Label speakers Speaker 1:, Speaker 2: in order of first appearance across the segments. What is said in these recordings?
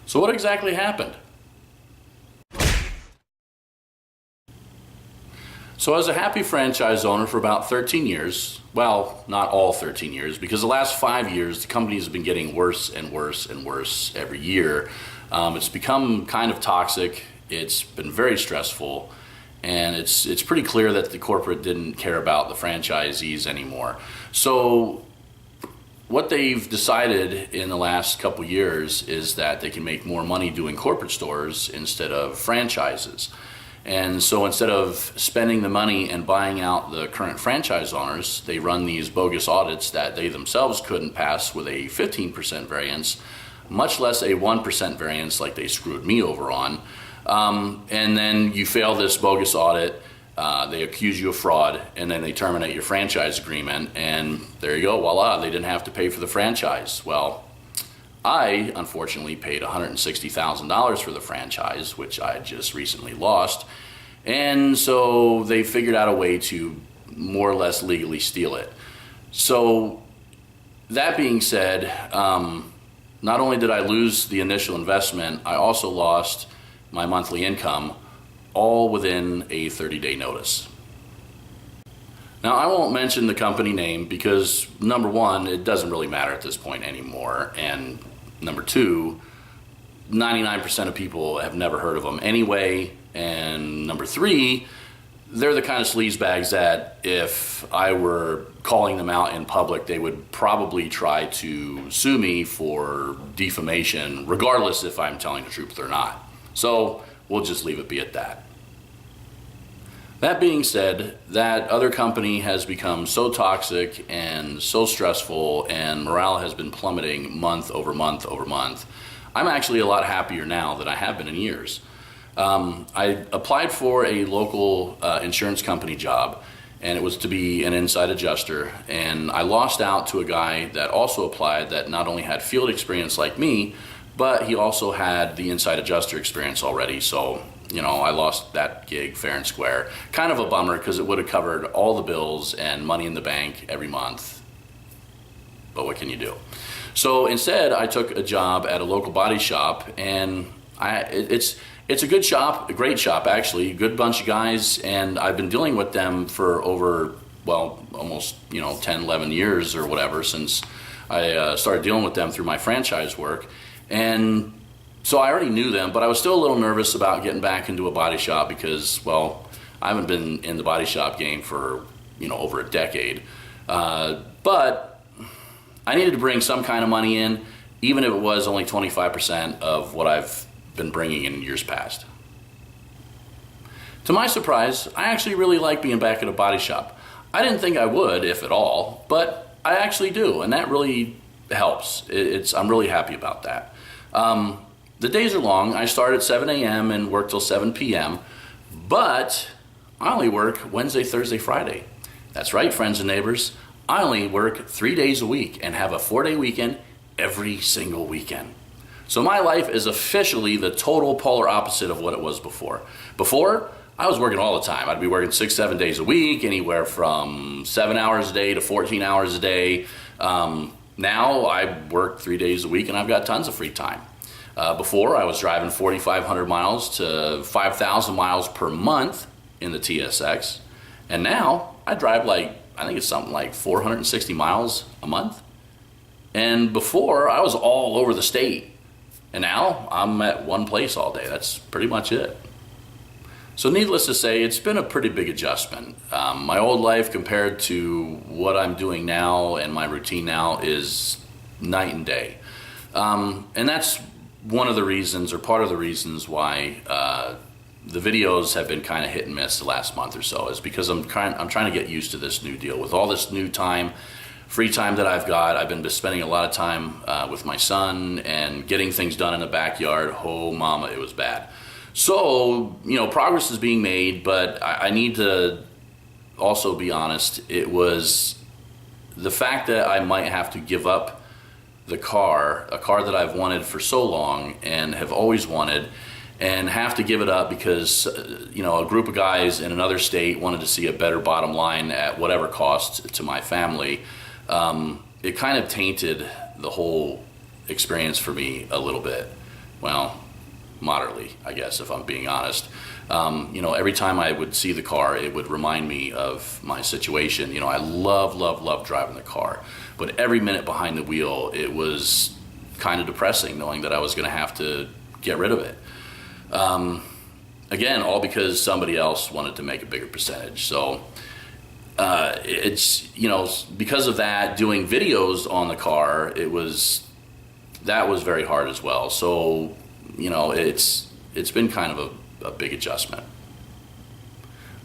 Speaker 1: So what exactly happened? So as a happy franchise owner for about 13 years, well, not all 13 years, because the last 5 years, the company has been getting worse and worse and worse every year. It's become kind of toxic. It's been very stressful. And it's pretty clear that the corporate didn't care about the franchisees anymore. So what they've decided in the last couple years is that they can make more money doing corporate stores instead of franchises. And so instead of spending the money and buying out the current franchise owners, they run these bogus audits that they themselves couldn't pass with a 15% variance, much less a 1% variance like they screwed me over on. And then you fail this bogus audit, they accuse you of fraud, and then they terminate your franchise agreement, and there you go, voila, they didn't have to pay for the franchise. Well, I unfortunately paid $160,000 for the franchise, which I just recently lost, and so they figured out a way to more or less legally steal it. So that being said, not only did I lose the initial investment, I also lost my monthly income, all within a 30-day notice. Now, I won't mention the company name because, number one, it doesn't really matter at this point anymore, and number two, 99% of people have never heard of them anyway, and number three, they're the kind of sleazebags that if I were calling them out in public, they would probably try to sue me for defamation, regardless if I'm telling the truth or not. So we'll just leave it be at that. That being said, that other company has become so toxic and so stressful, and morale has been plummeting month over month over month. I'm actually a lot happier now than I have been in years. I applied for a local insurance company job, and it was to be an inside adjuster, and I lost out to a guy that also applied that not only had field experience like me, but he also had the inside adjuster experience already. So, you know, I lost that gig fair and square. Kind of a bummer because it would have covered all the bills and money in the bank every month. But what can you do? So instead, I took a job at a local body shop, and it's a good shop, a great shop actually, a good bunch of guys, and I've been dealing with them for over, well, almost 10, 11 years or whatever since I started dealing with them through my franchise work. And so I already knew them, but I was still a little nervous about getting back into a body shop because, well, I haven't been in the body shop game for, over a decade. But I needed to bring some kind of money in, even if it was only 25% of what I've been bringing in years past. To my surprise, I actually really like being back at a body shop. I didn't think I would, if at all, but I actually do, and that really helps. I'm really happy about that. The days are long. I start at 7 a.m. and work till 7 p.m., but I only work Wednesday, Thursday, Friday. That's right, friends and neighbors. I only work 3 days a week and have a 4-day weekend every single weekend. So my life is officially the total polar opposite of what it was before. Before, I was working all the time. I'd be working 6-7 days a week, anywhere from 7 hours a day to 14 hours a day. Now I work 3 days a week and I've got tons of free time. Before, I was driving 4,500 miles to 5,000 miles per month in the TSX. And now I drive I think it's something like 460 miles a month. And before, I was all over the state. And now I'm at one place all day. That's pretty much it. So needless to say, it's been a pretty big adjustment. My old life compared to what I'm doing now and my routine now is night and day. And that's one of the reasons, or part of the reasons, why the videos have been kind of hit and miss the last month or so, is because I'm trying to get used to this new deal. With all this new time, free time that I've got, I've been spending a lot of time with my son and getting things done in the backyard. Oh, mama, it was bad. So, progress is being made, but I need to also be honest. It was the fact that I might have to give up a car that I've wanted for so long and have always wanted, and have to give it up because, a group of guys in another state wanted to see a better bottom line at whatever cost to my family. It kind of tainted the whole experience for me a little bit. Well, moderately, I guess, if I'm being honest. You know, every time I would see the car, it would remind me of my situation. You know, I love driving the car, but every minute behind the wheel, it was kind of depressing knowing that I was going to have to get rid of it. Again, all because somebody else wanted to make a bigger percentage. So it's, you know, because of that, doing videos on the car, that was very hard as well. So, you know, it's been kind of a big adjustment.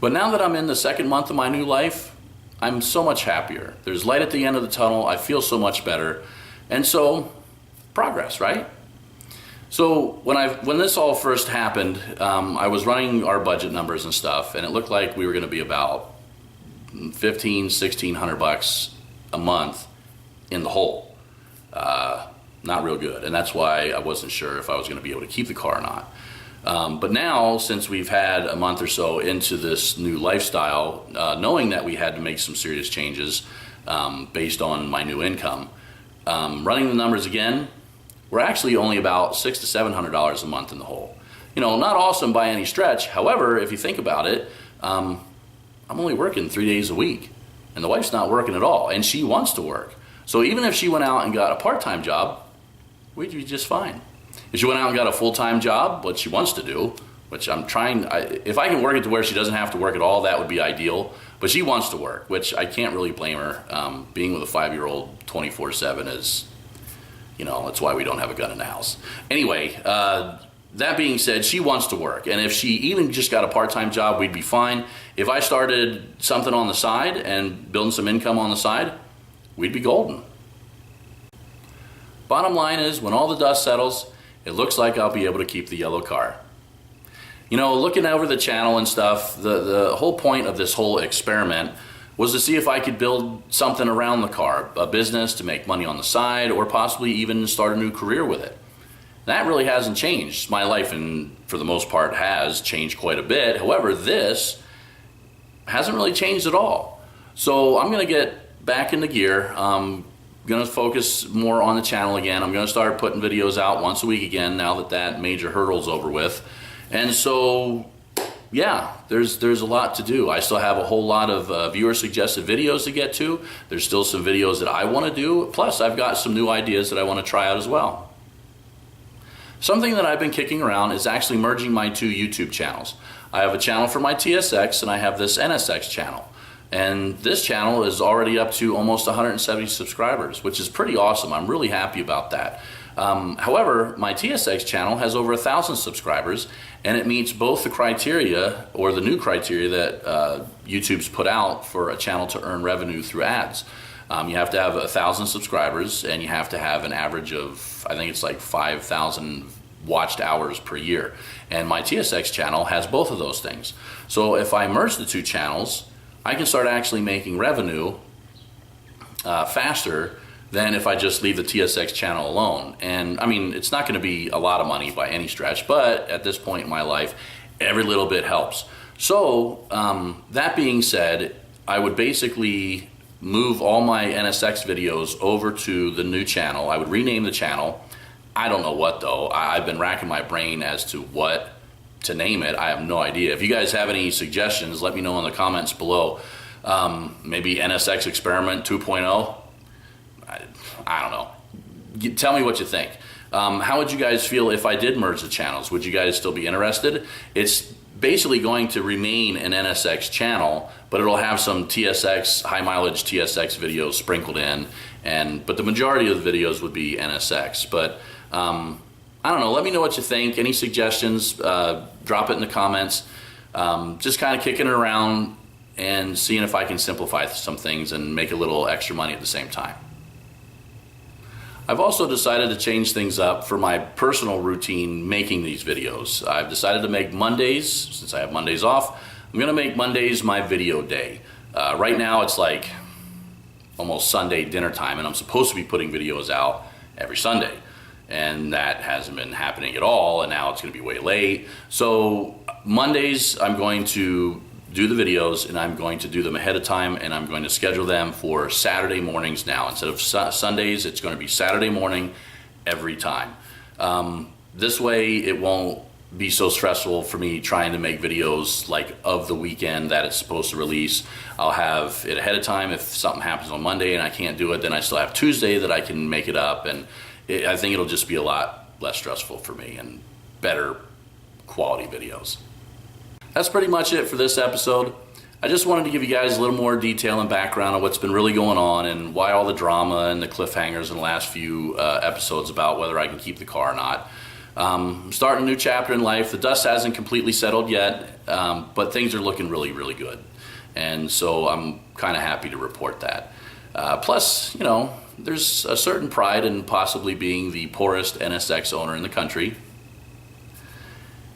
Speaker 1: But now that I'm in the second month of my new life, I'm so much happier. There's light at the end of the tunnel. I feel so much better. And so, progress, right? So when this all first happened, I was running our budget numbers and stuff, and it looked like we were going to be about $1,600 a month in the hole. Not real good, and that's why I wasn't sure if I was going to be able to keep the car or not. But now, since we've had a month or so into this new lifestyle, knowing that we had to make some serious changes based on my new income, running the numbers again, we're actually only about $600 to $700 a month in the hole. You know, not awesome by any stretch. However, if you think about it, I'm only working 3 days a week, and the wife's not working at all, and she wants to work. So even if she went out and got a part-time job, we'd be just fine. If she went out and got a full-time job, what she wants to do, which I'm trying, if I can work it to where she doesn't have to work at all, that would be ideal. But she wants to work, which I can't really blame her. Being with a 5-year-old 24/7 is, you know, that's why we don't have a gun in the house. Anyway, that being said, she wants to work. And if she even just got a part-time job, we'd be fine. If I started something on the side and building some income on the side, we'd be golden. Bottom line is, when all the dust settles, it looks like I'll be able to keep the yellow car. You know, looking over the channel and stuff, the whole point of this whole experiment was to see if I could build something around the car, a business to make money on the side, or possibly even start a new career with it. That really hasn't changed. My life, and for the most part, has changed quite a bit. However, this hasn't really changed at all. So I'm going to get back into gear. I'm going to focus more on the channel again. I'm going to start putting videos out once a week again now that that major hurdle's over with. And so, yeah, there's a lot to do. I still have a whole lot of viewer suggested videos to get to. There's still some videos that I want to do. Plus, I've got some new ideas that I want to try out as well. Something that I've been kicking around is actually merging my two YouTube channels. I have a channel for my TSX and I have this NSX channel. And this channel is already up to almost 170 subscribers, which is pretty awesome. I'm really happy about that. However, my TSX channel has over 1,000 subscribers, and it meets both the criteria, or the new criteria that YouTube's put out for a channel to earn revenue through ads. You have to have 1,000 subscribers, and you have to have an average of, I think it's like 5,000 watched hours per year. And my TSX channel has both of those things. So if I merge the two channels, I can start actually making revenue faster than if I just leave the TSX channel alone. And I mean, it's not going to be a lot of money by any stretch, but at this point in my life, every little bit helps. So that being said, I would basically move all my NSX videos over to the new channel. I would rename the channel. I don't know what though. I've been racking my brain as to what to name it. I have no idea. If you guys have any suggestions, let me know in the comments below. Maybe NSX Experiment 2.0. I don't know. Tell me what you think. How would you guys feel if I did merge the channels? Would you guys still be interested? It's basically going to remain an NSX channel, but it'll have some TSX, high mileage TSX videos sprinkled in, but the majority of the videos would be NSX. But I don't know, let me know what you think. Any suggestions, drop it in the comments. Just kind of kicking it around and seeing if I can simplify some things and make a little extra money at the same time. I've also decided to change things up for my personal routine making these videos. I've decided to make Mondays, since I have Mondays off, I'm gonna make Mondays my video day. Right now it's like almost Sunday dinner time, and I'm supposed to be putting videos out every Sunday. And that hasn't been happening at all, and now it's gonna be way late. So Mondays I'm going to do the videos, and I'm going to do them ahead of time, and I'm going to schedule them for Saturday mornings now. Instead of Sundays, it's going to be Saturday morning every time. This way it won't be so stressful for me trying to make videos like of the weekend that it's supposed to release. I'll have it ahead of time. If something happens on Monday and I can't do it, then I still have Tuesday that I can make it up, and I think it'll just be a lot less stressful for me and better quality videos. That's pretty much it for this episode. I just wanted to give you guys a little more detail and background on what's been really going on and why all the drama and the cliffhangers in the last few episodes about whether I can keep the car or not. I'm starting a new chapter in life. The dust hasn't completely settled yet, but things are looking really, really good. And so I'm kind of happy to report that. Plus, you know, there's a certain pride in possibly being the poorest NSX owner in the country.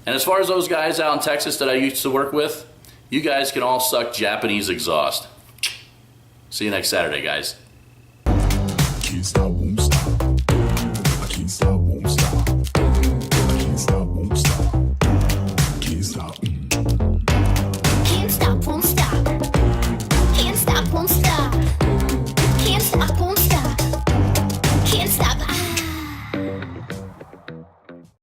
Speaker 1: And as far as those guys out in Texas that I used to work with, you guys can all suck Japanese exhaust. See you next Saturday, guys.